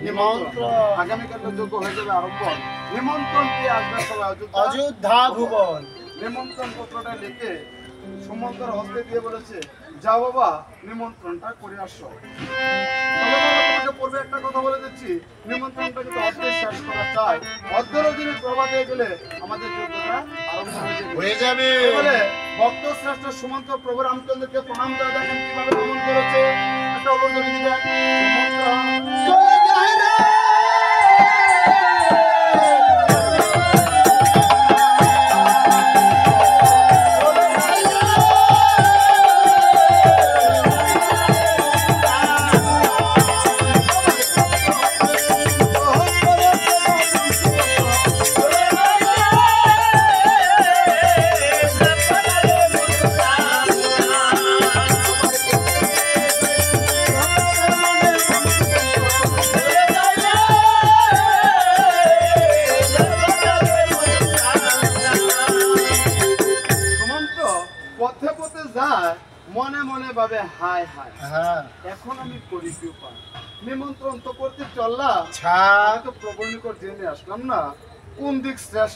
নিমন্ত্রণ আগামীকাল যোগ্য হয়ে যাবে আরম্ভ। নিমন্ত্রণ দিয়ে আসবে সবাই অযোধ্যা ভুবন। নিমন্ত্রণ পত্রটা লিখে সুমন্তর হস্তে দিয়ে বলেছে, যাও বাবা নিমন্ত্রণটা করে আসো। পূর্বে একটা কথা বলে দিচ্ছি, নিমন্ত্রণটা কিন্তু অর্ধেক শেষ করা চাই, অর্ধের অধীনে প্রভা দিয়ে গেলে আমাদের যোগ্যতা আরম্ভ হয়ে যাবে। বলে ভক্ত শ্রেষ্ঠ সুমন্ত প্রভু রামচন্দ্রকে প্রণাম করে দেখেন কিভাবে নমন করেছে। একটা অনুদান দিবেন পথে পথে যায়, মনে মনে ভাবে হায় হায় এখন আমি করি কি উপায়। নিমন্ত্রণ তো করতে চললাম, আমি তো প্রভুর নিকট জেনে আসলাম না কোন দিক শ্রেষ্ঠ।